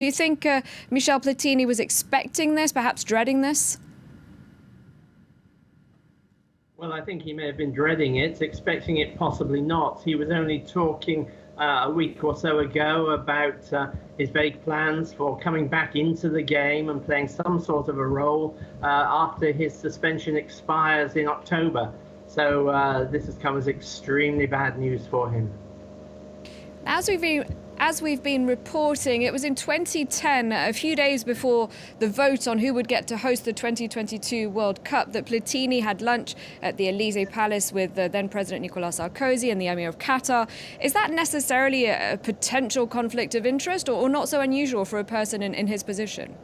Do you think Michel Platini was expecting this, perhaps dreading this? Well, I think he may have been dreading it, expecting it possibly not. He was only talking a week or so ago about his vague plans for coming back into the game and playing some sort of a role after his suspension expires in October. So this has come as extremely bad news for him. As we've been reporting, it was in 2010, a few days before the vote on who would get to host the 2022 World Cup, that Platini had lunch at the Elysee Palace with then President Nicolas Sarkozy and the Emir of Qatar. Is that necessarily a potential conflict of interest, or not so unusual for a person in his position?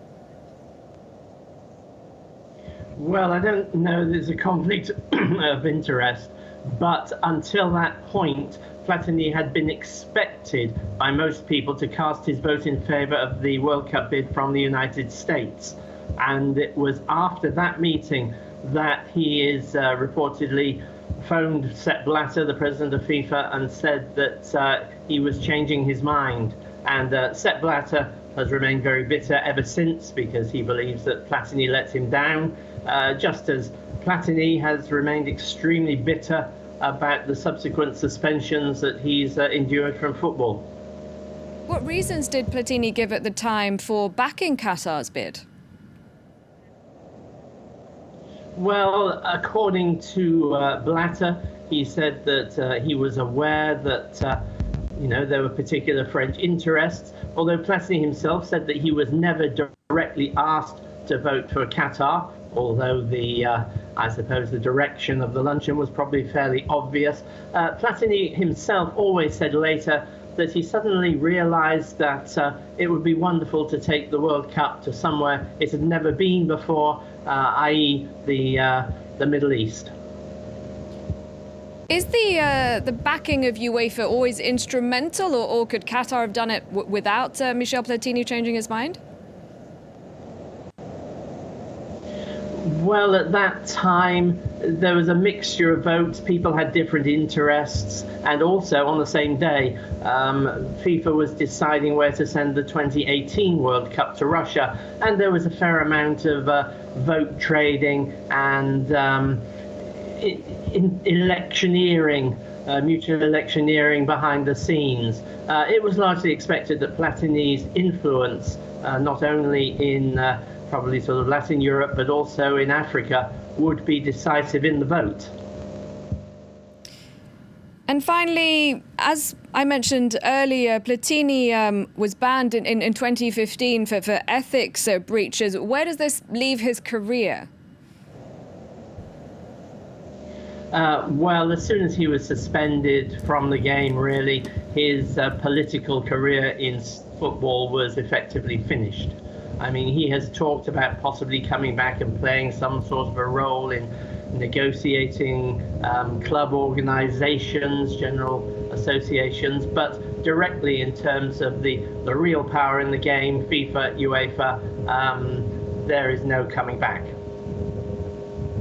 Well, I don't know there's a conflict of interest, but until that point, Platini had been expected by most people to cast his vote in favour of the World Cup bid from the United States. And it was after that meeting that he is reportedly phoned Sepp Blatter, the president of FIFA, and said that he was changing his mind. And Sepp Blatter has remained very bitter ever since, because he believes that Platini let him down, just as Platini has remained extremely bitter about the subsequent suspensions that he's endured from football. What reasons did Platini give at the time for backing Qatar's bid? Well, according to Blatter, he said that he was aware that there were particular French interests, although Platini himself said that he was never directly asked to vote for Qatar, although I suppose the direction of the luncheon was probably fairly obvious. Platini himself always said later that he suddenly realized that it would be wonderful to take the World Cup to somewhere it had never been before, i.e. the Middle East. Is the backing of UEFA always instrumental, or could Qatar have done it without Michel Platini changing his mind? Well, at that time, there was a mixture of votes. People had different interests. And also, on the same day, FIFA was deciding where to send the 2018 World Cup to Russia. And there was a fair amount of vote trading and electioneering, mutual electioneering behind the scenes. It was largely expected that Platini's influence, not only in probably sort of Latin Europe, but also in Africa, would be decisive in the vote. And finally, as I mentioned earlier, Platini was banned in 2015 for ethics breaches. Where does this leave his career? Well, as soon as he was suspended from the game, really, his political career in football was effectively finished. I mean, he has talked about possibly coming back and playing some sort of a role in negotiating club organizations, general associations, but directly in terms of the real power in the game, FIFA, UEFA, there is no coming back.